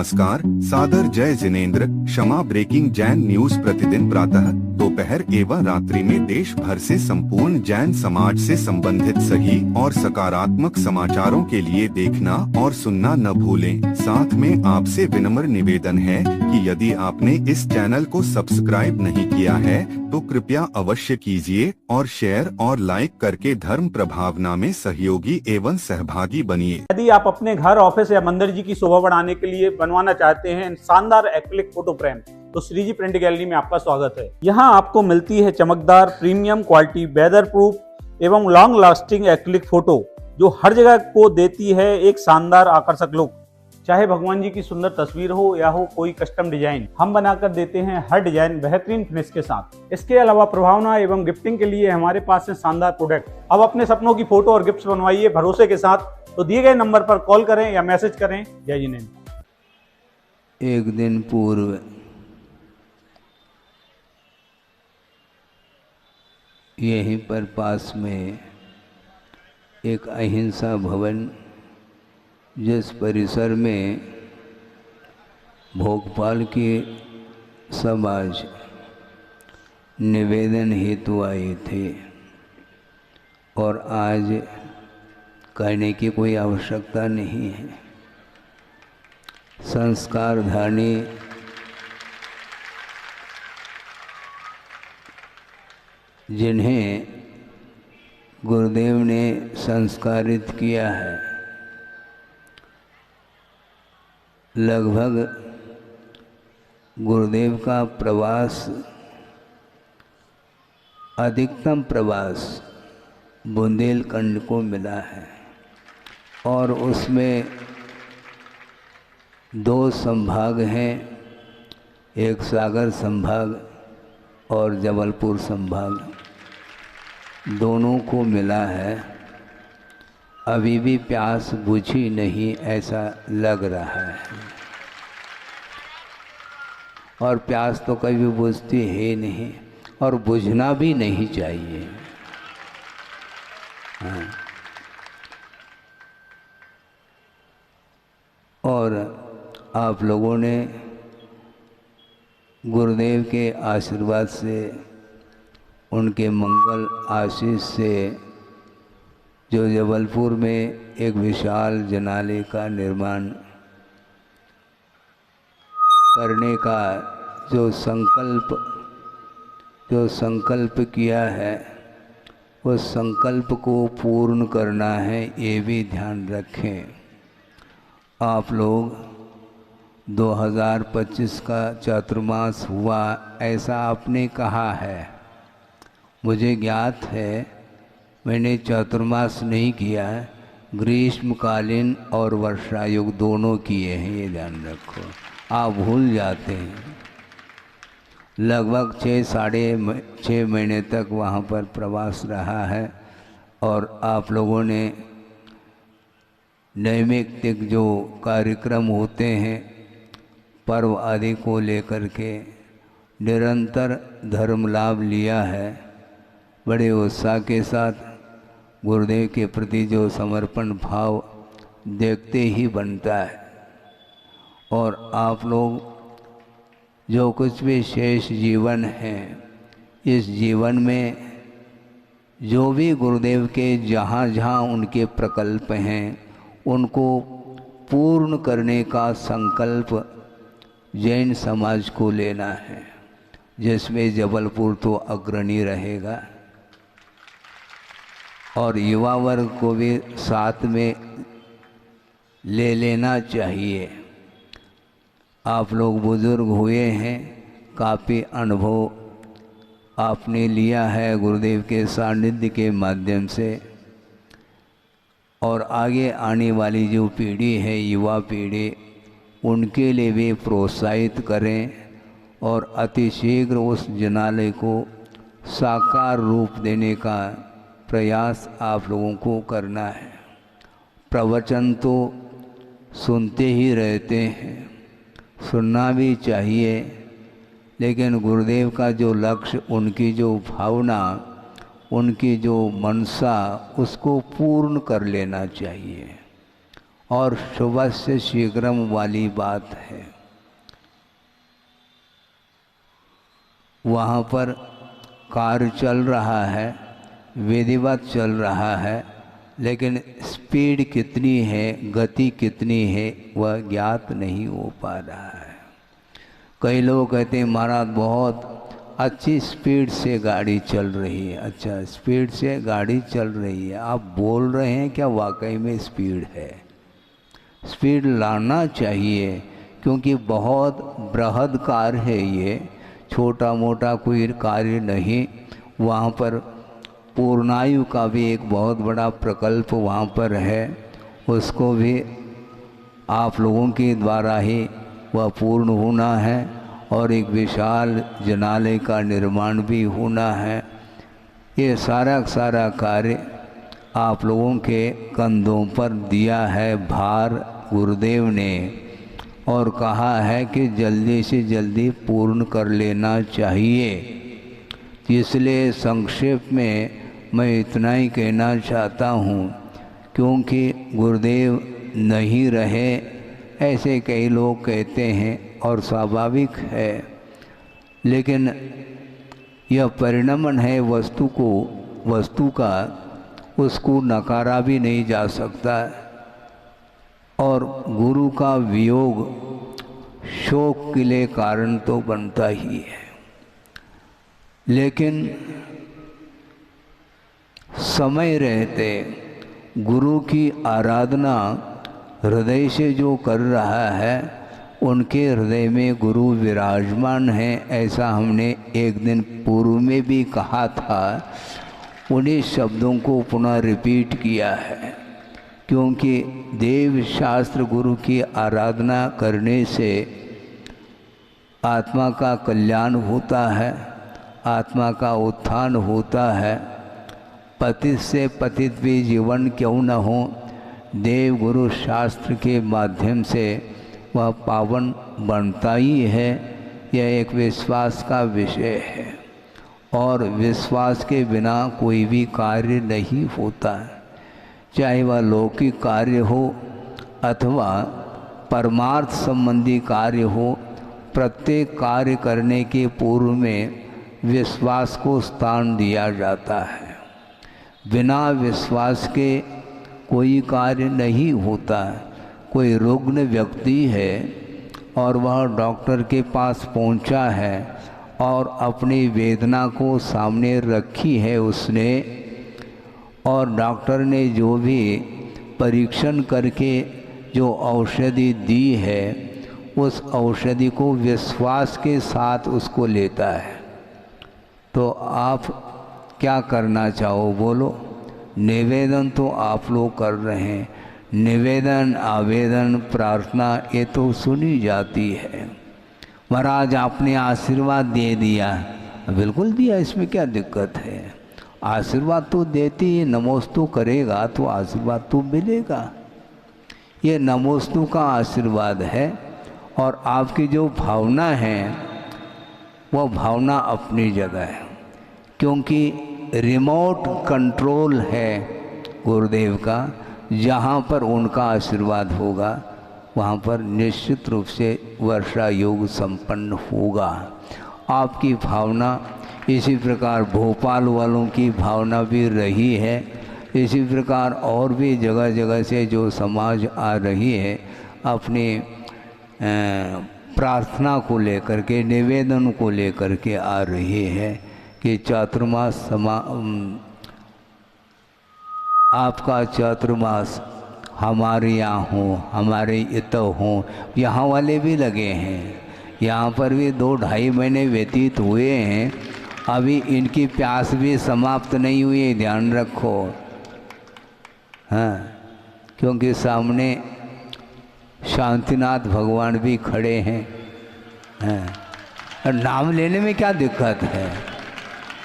नमस्कार, सादर जय जिनेंद्र। क्षमा ब्रेकिंग जैन न्यूज प्रतिदिन प्रातः, दोपहर एवं रात्रि में देश भर से संपूर्ण जैन समाज से संबंधित सही और सकारात्मक समाचारों के लिए देखना और सुनना न भूलें। साथ में आपसे विनम्र निवेदन है कि यदि आपने इस चैनल को सब्सक्राइब नहीं किया है तो कृपया अवश्य कीजिए और शेयर और लाइक करके धर्म प्रभावना में सहयोगी एवं सहभागी बनिए। यदि आप अपने घर, ऑफिस या मंदिर जी की शोभा बढ़ाने के लिए बनवाना चाहते हैं शानदार एक्रिलिक फोटो फ्रेम, तो श्रीजी प्रिंट गैलरी में आपका स्वागत है। यहाँ आपको मिलती है चमकदार प्रीमियम क्वालिटी, वेदर प्रूफ एवं लॉन्ग लास्टिंग एक्रिलिक फोटो, जो हर जगह को देती है एक शानदार आकर्षक लुक। चाहे भगवान जी की सुंदर तस्वीर हो या हो कोई कस्टम डिजाइन, हम बनाकर देते हैं हर डिजाइन बेहतरीन फिनिश के साथ। इसके अलावा प्रभावना एवं गिफ्टिंग के लिए हमारे पास है शानदार प्रोडक्ट। अब अपने सपनों की फोटो और गिफ्ट बनवाइए भरोसे के साथ। तो दिए गए नंबर पर कॉल करें या मैसेज करें। जय जिनेंद्र। एक दिन पूर्व यहीं पर पास में एक अहिंसा भवन, जिस परिसर में भोपाल के समाज निवेदन हेतु आए थे, और आज कहने की कोई आवश्यकता नहीं है। संस्कारधानी जिन्हें गुरुदेव ने संस्कारित किया है, लगभग गुरुदेव का प्रवास, अधिकतम प्रवास बुंदेलखंड को मिला है, और उसमें 2 संभाग हैं, एक सागर संभाग और जबलपुर संभाग, दोनों को मिला है। अभी भी प्यास बुझी नहीं ऐसा लग रहा है, और प्यास तो कभी बुझती है नहीं, और बुझना भी नहीं चाहिए। हाँ। और आप लोगों ने गुरुदेव के आशीर्वाद से, उनके मंगल आशीष से, जो जबलपुर में एक विशाल जनालय का निर्माण करने का जो संकल्प किया है, उस संकल्प को पूर्ण करना है, ये भी ध्यान रखें। आप लोग 2025 का चातुर्मास हुआ ऐसा आपने कहा है, मुझे ज्ञात है। मैंने चातुर्मास नहीं किया, ग्रीष्मकालीन और वर्षा युग दोनों किए हैं, ये ध्यान रखो। आप भूल जाते हैं। लगभग 6-6.5 महीने तक वहाँ पर प्रवास रहा है, और आप लोगों ने नैमित्तिक जो कार्यक्रम होते हैं, पर्व आदि को लेकर के निरंतर धर्म लाभ लिया है। बड़े उत्साह के साथ गुरुदेव के प्रति जो समर्पण भाव देखते ही बनता है। और आप लोग जो कुछ भी शेष जीवन है, इस जीवन में जो भी गुरुदेव के जहाँ जहाँ उनके प्रकल्प हैं, उनको पूर्ण करने का संकल्प जैन समाज को लेना है, जिसमें जबलपुर तो अग्रणी रहेगा, और युवा वर्ग को भी साथ में ले लेना चाहिए। आप लोग बुजुर्ग हुए हैं, काफ़ी अनुभव आपने लिया है गुरुदेव के सानिध्य के माध्यम से, और आगे आने वाली जो पीढ़ी है, युवा पीढ़ी, उनके लिए भी प्रोत्साहित करें, और अतिशीघ्र उस जनालय को साकार रूप देने का प्रयास आप लोगों को करना है। प्रवचन तो सुनते ही रहते हैं, सुनना भी चाहिए, लेकिन गुरुदेव का जो लक्ष्य, उनकी जो भावना, उनकी जो मनसा, उसको पूर्ण कर लेना चाहिए। और शुभस्य शीघ्रम वाली बात है। वहाँ पर कार्य चल रहा है, विधिवत चल रहा है, लेकिन स्पीड कितनी है, गति कितनी है, वह ज्ञात नहीं हो पा रहा है। कई लोग कहते हैं महाराज बहुत अच्छी स्पीड से गाड़ी चल रही है। अच्छा, स्पीड से गाड़ी चल रही है, आप बोल रहे हैं क्या वाकई में स्पीड है? स्पीड लाना चाहिए, क्योंकि बहुत बृहद कार्य है ये, छोटा मोटा कोई कार्य नहीं। वहाँ पर पूर्णायु का भी एक बहुत बड़ा प्रकल्प वहाँ पर है, उसको भी आप लोगों के द्वारा ही वह पूर्ण होना है, और एक विशाल जनालय का निर्माण भी होना है। ये सारा कार्य आप लोगों के कंधों पर दिया है भार गुरुदेव ने, और कहा है कि जल्दी से जल्दी पूर्ण कर लेना चाहिए। इसलिए संक्षेप में मैं इतना ही कहना चाहता हूँ, क्योंकि गुरुदेव नहीं रहे ऐसे कई लोग कहते हैं, और स्वाभाविक है, लेकिन यह परिणमन है वस्तु का, उसको नकारा भी नहीं जा सकता। और गुरु का वियोग शोक के लिए कारण तो बनता ही है, लेकिन समय रहते गुरु की आराधना हृदय से जो कर रहा है, उनके हृदय में गुरु विराजमान है। ऐसा हमने एक दिन पूर्व में भी कहा था, उन्हीं शब्दों को पुनः रिपीट किया है, क्योंकि देव शास्त्र गुरु की आराधना करने से आत्मा का कल्याण होता है, आत्मा का उत्थान होता है। पतित से पतित भी जीवन क्यों न हो, देव गुरु शास्त्र के माध्यम से वह पावन बनता ही है। यह एक विश्वास का विषय है, और विश्वास के बिना कोई भी कार्य नहीं होता है, चाहे वह लौकिक कार्य हो अथवा परमार्थ संबंधी कार्य हो। प्रत्येक कार्य करने के पूर्व में विश्वास को स्थान दिया जाता है। बिना विश्वास के कोई कार्य नहीं होता है। कोई रुग्ण व्यक्ति है और वह डॉक्टर के पास पहुंचा है और अपनी वेदना को सामने रखी है उसने, और डॉक्टर ने जो भी परीक्षण करके जो औषधि दी है, उस औषधि को विश्वास के साथ उसको लेता है। तो आप क्या करना चाहो बोलो? निवेदन तो आप लोग कर रहे हैं, निवेदन आवेदन प्रार्थना ये तो सुनी जाती है। महाराज आपने आशीर्वाद दे दिया, बिल्कुल दिया, इसमें क्या दिक्कत है? आशीर्वाद तो देती है, नमोस्तु करेगा तो आशीर्वाद तो मिलेगा। ये नमोस्तु का आशीर्वाद है, और आपकी जो भावना है वह भावना अपनी जगह है, क्योंकि रिमोट कंट्रोल है गुरुदेव का। जहाँ पर उनका आशीर्वाद होगा वहाँ पर निश्चित रूप से वर्षा योग संपन्न होगा। आपकी भावना इसी प्रकार भोपाल वालों की भावना भी रही है, इसी प्रकार और भी जगह जगह से जो समाज आ रही है अपनी प्रार्थना को लेकर के, निवेदन को लेकर के आ रही है कि चातुर्मास आपका चातुर्मास हमारे यहाँ हो, हमारे इत हो। यहाँ वाले भी लगे हैं, यहाँ पर भी 2-2.5 महीने व्यतीत हुए हैं, अभी इनकी प्यास भी समाप्त नहीं हुई है, ध्यान रखो। हाँ, क्योंकि सामने शांतिनाथ भगवान भी खड़े हैं। हाँ, और नाम लेने में क्या दिक्कत है?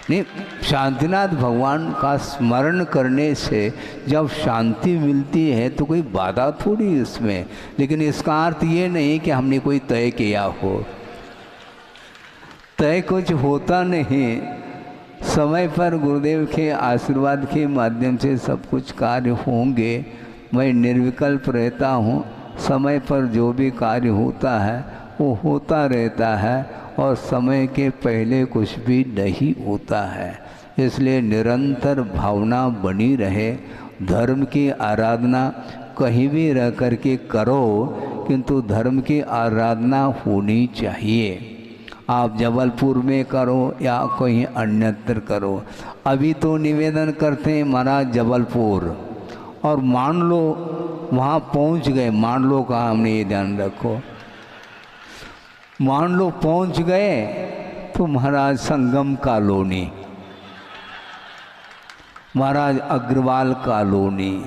नहीं, शांतिनाथ भगवान का स्मरण करने से जब शांति मिलती है तो कोई बाधा थोड़ी इसमें। लेकिन इसका अर्थ ये नहीं कि हमने कोई तय किया हो, तय कुछ होता नहीं। समय पर गुरुदेव के आशीर्वाद के माध्यम से सब कुछ कार्य होंगे। मैं निर्विकल्प रहता हूँ, समय पर जो भी कार्य होता है वो होता रहता है और समय के पहले कुछ भी नहीं होता है। इसलिए निरंतर भावना बनी रहे। धर्म की आराधना कहीं भी रह कर के करो, किंतु धर्म की आराधना होनी चाहिए। आप जबलपुर में करो या कहीं अन्यत्र करो। अभी तो निवेदन करते हैं महाराज जबलपुर, और मान लो वहाँ पहुँच गए, मान लो का हमने ये ध्यान रखो, मान लो पहुँच गए तो महाराज संगम कॉलोनी, महाराज अग्रवाल कॉलोनी,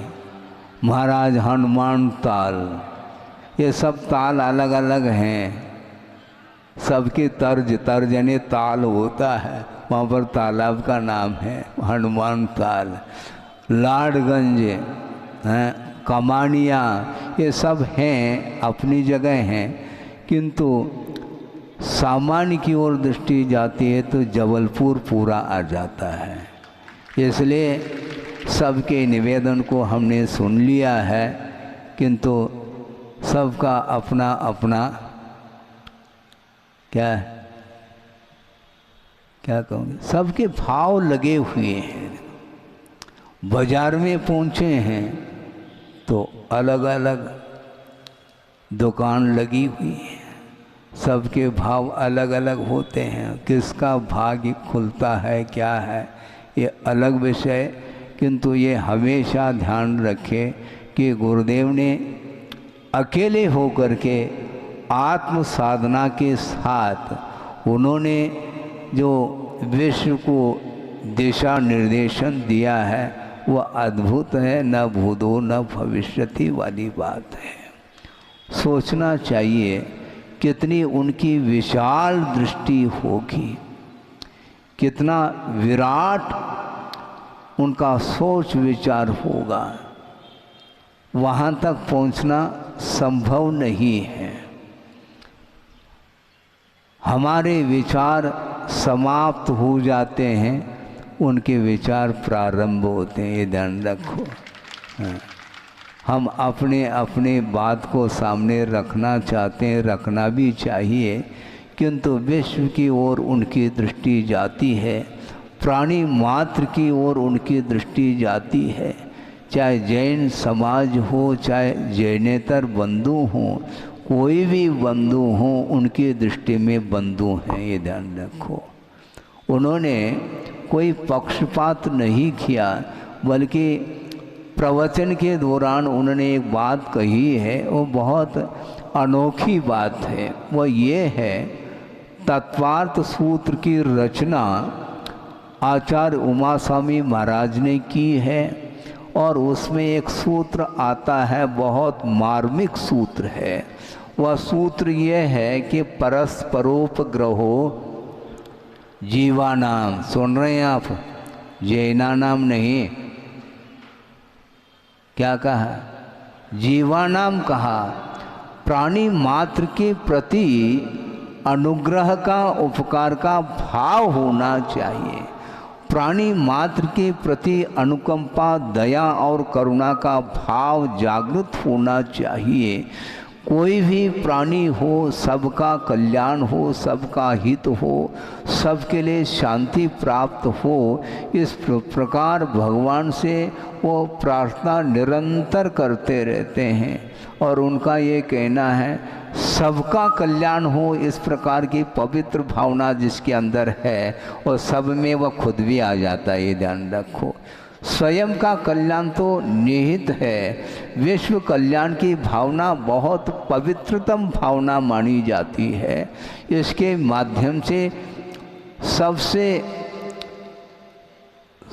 महाराज हनुमान ताल, ये सब ताल अलग अलग हैं। सबके तर्ज यानी ताल होता है, वहाँ पर तालाब का नाम है हनुमान ताल। लाडगंज हैं, कमानिया, ये सब हैं, अपनी जगह हैं, किंतु सामान्य की ओर दृष्टि जाती है तो जबलपुर पूरा आ जाता है। इसलिए सबके निवेदन को हमने सुन लिया है, किंतु सबका अपना अपना क्या कहूँगे, सबके भाव लगे हुए हैं। बाजार में पहुँचे हैं तो अलग अलग दुकान लगी हुई है, सबके भाव अलग अलग होते हैं। किसका भाग्य खुलता है क्या है ये अलग विषय, किंतु ये हमेशा ध्यान रखें कि गुरुदेव ने अकेले होकर के आत्म साधना के साथ उन्होंने जो विश्व को दिशा निर्देशन दिया है वह अद्भुत है, न भूतो न भविष्यति वाली बात है। सोचना चाहिए कितनी उनकी विशाल दृष्टि होगी, कितना विराट उनका सोच विचार होगा। वहाँ तक पहुँचना संभव नहीं है। हमारे विचार समाप्त हो जाते हैं, उनके विचार प्रारंभ होते हैं, ये ध्यान रखो। हम अपने अपने बात को सामने रखना चाहते हैं, रखना भी चाहिए, किंतु विश्व की ओर उनकी दृष्टि जाती है, प्राणी मात्र की ओर उनकी दृष्टि जाती है। चाहे जैन समाज हो, चाहे जैनेतर बंधु हों, कोई भी बंधु हों, उनकी दृष्टि में बंधु हैं, ये ध्यान रखो। उन्होंने कोई पक्षपात नहीं किया, बल्कि प्रवचन के दौरान उन्होंने एक बात कही है, वो बहुत अनोखी बात है। वो ये है, तत्वार्थ सूत्र की रचना आचार्य उमा स्वामी महाराज ने की है, और उसमें एक सूत्र आता है, बहुत मार्मिक सूत्र है। वह सूत्र ये है कि परस्परोपग्रहो जीवानाम, सुन रहे हैं आप, जैना नाम नहीं, क्या कहा, जीवानाम कहा। प्राणी मात्र के प्रति अनुग्रह का, उपकार का भाव होना चाहिए। प्राणी मात्र के प्रति अनुकंपा, दया और करुणा का भाव जागृत होना चाहिए। कोई भी प्राणी हो, सबका कल्याण हो, सबका हित हो, सबके लिए शांति प्राप्त हो, इस प्रकार भगवान से वो प्रार्थना निरंतर करते रहते हैं। और उनका ये कहना है, सबका कल्याण हो, इस प्रकार की पवित्र भावना जिसके अंदर है, और सब में वह खुद भी आ जाता है, ये ध्यान रखो। स्वयं का कल्याण तो निहित है, विश्व कल्याण की भावना बहुत पवित्रतम भावना मानी जाती है। इसके माध्यम से सबसे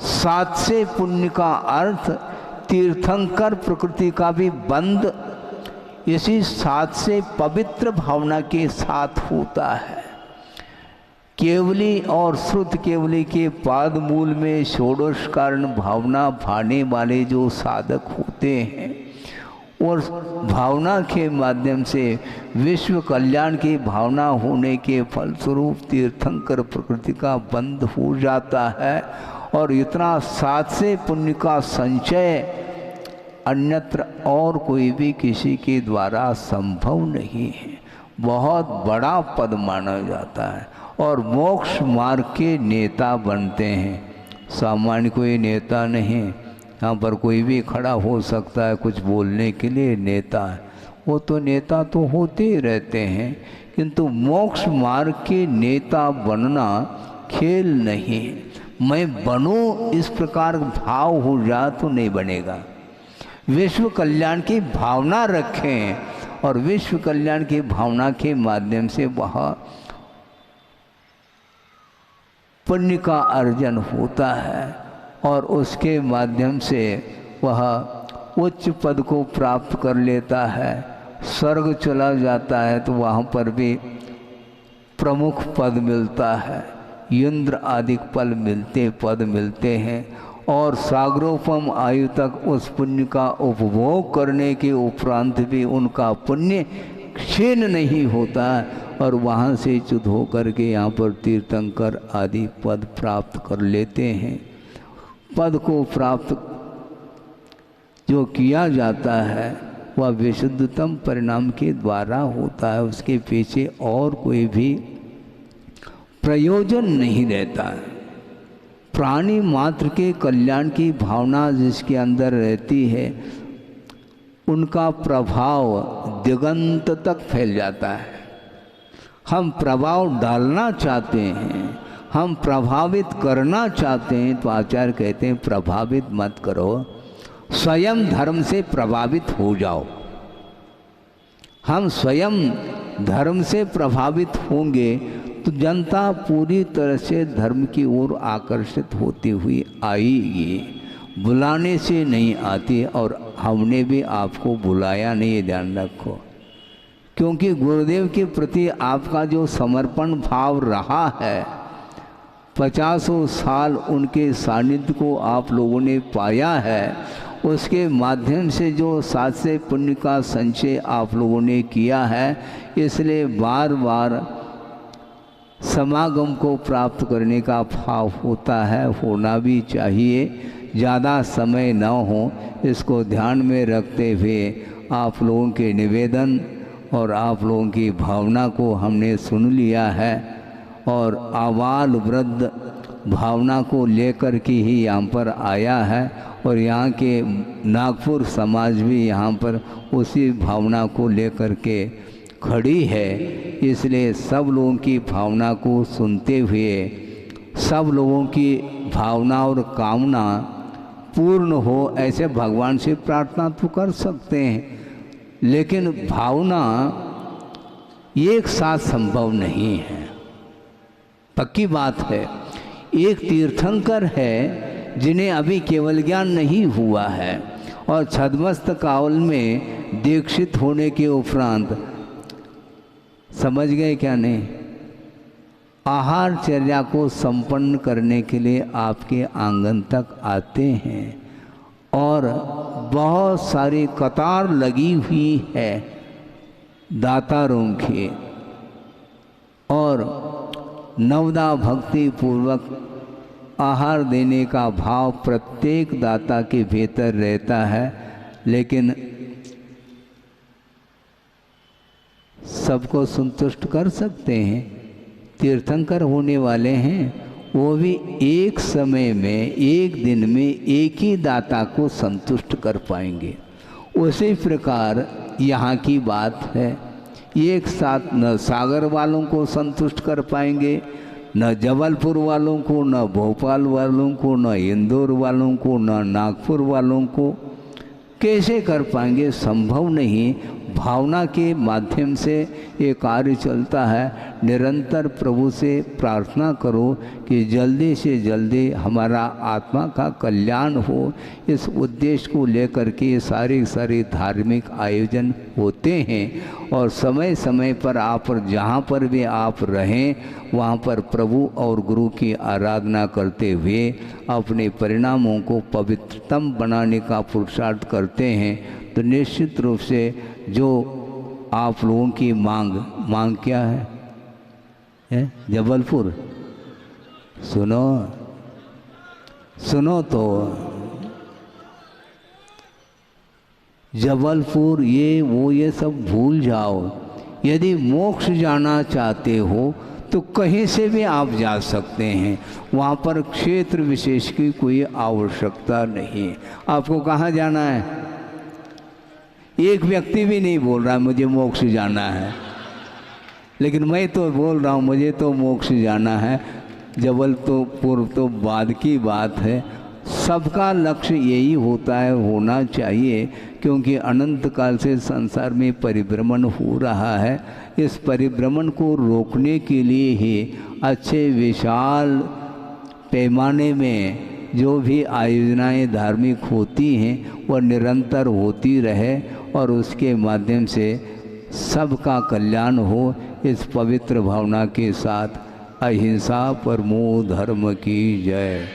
सातसे पुण्य का अर्थ तीर्थंकर प्रकृति का भी बंध इसी सात से पवित्र भावना के साथ होता है। केवली और श्रुत केवली के पाद मूल में षोडश कारण भावना भाने वाले जो साधक होते हैं, और भावना के माध्यम से विश्व कल्याण की भावना होने के फलस्वरूप तीर्थंकर प्रकृति का बंध हो जाता है। और इतना सात से पुण्य का संचय अन्यत्र और कोई भी किसी के द्वारा संभव नहीं है। बहुत बड़ा पद माना जाता है और मोक्ष मार्ग के नेता बनते हैं। सामान्य कोई नेता नहीं, यहाँ पर कोई भी खड़ा हो सकता है कुछ बोलने के लिए, नेता है। वो तो नेता तो होते ही रहते हैं, किंतु मोक्ष मार्ग के नेता बनना खेल नहीं है। मैं बनूं इस प्रकार भाव हो जा तो नहीं बनेगा। विश्व कल्याण की भावना रखें और विश्व कल्याण की भावना के माध्यम से वह पुण्य का अर्जन होता है और उसके माध्यम से वह उच्च पद को प्राप्त कर लेता है। स्वर्ग चला जाता है तो वहाँ पर भी प्रमुख पद मिलता है, इंद्र आदि पद मिलते हैं और सागरोपम आयु तक उस पुण्य का उपभोग करने के उपरांत भी उनका पुण्य क्षीण नहीं होता और वहाँ से च्युत होकर के यहाँ पर तीर्थंकर आदि पद प्राप्त कर लेते हैं। पद को प्राप्त जो किया जाता है वह विशुद्धतम परिणाम के द्वारा होता है, उसके पीछे और कोई भी प्रयोजन नहीं रहता है। प्राणी मात्र के कल्याण की भावना जिसके अंदर रहती है उनका प्रभाव दिगंत तक फैल जाता है। हम प्रभाव डालना चाहते हैं, हम प्रभावित करना चाहते हैं तो आचार्य कहते हैं प्रभावित मत करो, स्वयं धर्म से प्रभावित हो जाओ। हम स्वयं धर्म से प्रभावित होंगे तो जनता पूरी तरह से धर्म की ओर आकर्षित होती हुई आएगी, बुलाने से नहीं आती। और हमने भी आपको बुलाया नहीं, ध्यान रखो, क्योंकि गुरुदेव के प्रति आपका जो समर्पण भाव रहा है, 50 साल उनके सानिध्य को आप लोगों ने पाया है, उसके माध्यम से जो साथ से पुण्य का संचय आप लोगों ने किया है, इसलिए बार बार समागम को प्राप्त करने का भाव होता है, होना भी चाहिए। ज़्यादा समय न हो, इसको ध्यान में रखते हुए आप लोगों के निवेदन और आप लोगों की भावना को हमने सुन लिया है और आबाल वृद्ध भावना को लेकर के ही यहाँ पर आया है और यहाँ के नागपुर समाज भी यहाँ पर उसी भावना को लेकर के खड़ी है। इसलिए सब लोगों की भावना को सुनते हुए सब लोगों की भावना और कामना पूर्ण हो ऐसे भगवान से प्रार्थना तो कर सकते हैं, लेकिन भावना एक साथ संभव नहीं है। पक्की बात है। एक तीर्थंकर है जिन्हें अभी केवल ज्ञान नहीं हुआ है और छद्मस्त काल में दीक्षित होने के उपरांत समझ गए क्या नहीं, आहारचर्या को संपन्न करने के लिए आपके आंगन तक आते हैं और बहुत सारी कतार लगी हुई है दातारों की और नवदा भक्ति पूर्वक आहार देने का भाव प्रत्येक दाता के भीतर रहता है, लेकिन सबको संतुष्ट कर सकते हैं। तीर्थंकर होने वाले हैं वो भी एक समय में एक दिन में एक ही दाता को संतुष्ट कर पाएंगे। उसी प्रकार यहाँ की बात है, एक साथ न सागर वालों को संतुष्ट कर पाएंगे, न जबलपुर वालों को, न भोपाल वालों को, न इंदौर वालों को, न नागपुर वालों को। कैसे कर पाएंगे? संभव नहीं। भावना के माध्यम से ये कार्य चलता है। निरंतर प्रभु से प्रार्थना करो कि जल्दी से जल्दी हमारा आत्मा का कल्याण हो। इस उद्देश्य को लेकर के सारे धार्मिक आयोजन होते हैं और समय समय पर आप जहाँ पर भी आप रहें वहाँ पर प्रभु और गुरु की आराधना करते हुए अपने परिणामों को पवित्रतम बनाने का पुरुषार्थ करते हैं। तो निश्चित रूप से जो आप लोगों की मांग क्या है? जबलपुर सुनो तो जबलपुर ये सब भूल जाओ। यदि मोक्ष जाना चाहते हो तो कहीं से भी आप जा सकते हैं, वहाँ पर क्षेत्र विशेष की कोई आवश्यकता नहीं है। आपको कहाँ जाना है? एक व्यक्ति भी नहीं बोल रहा मुझे मोक्ष जाना है, लेकिन मैं तो बोल रहा हूँ मुझे तो मोक्ष जाना है। जबलपुर तो बाद की बात है। सबका लक्ष्य यही होता है, होना चाहिए, क्योंकि अनंत काल से संसार में परिभ्रमण हो रहा है। इस परिभ्रमण को रोकने के लिए ही अच्छे विशाल पैमाने में जो भी आयोजनाएं धार्मिक होती हैं वह निरंतर होती रहे और उसके माध्यम से सबका कल्याण हो, इस पवित्र भावना के साथ अहिंसा परमो धर्म की जय।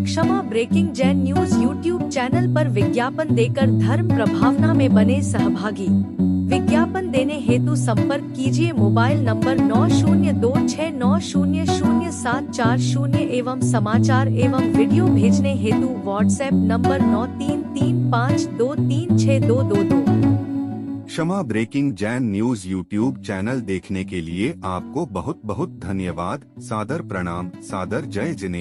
Kshama breaking Jain news YouTube channel पर विज्ञापन देकर धर्म प्रभावना में बने सहभागी। विज्ञापन देने हेतु संपर्क कीजिए मोबाइल नंबर 9026900740 एवं समाचार एवं वीडियो भेजने हेतु WhatsApp number 9335236222। Kshama breaking Jain news YouTube channel देखने के लिए आपको बहुत बहुत धन्यवाद। सादर प्रणाम, सादर जय जिनेंद्र।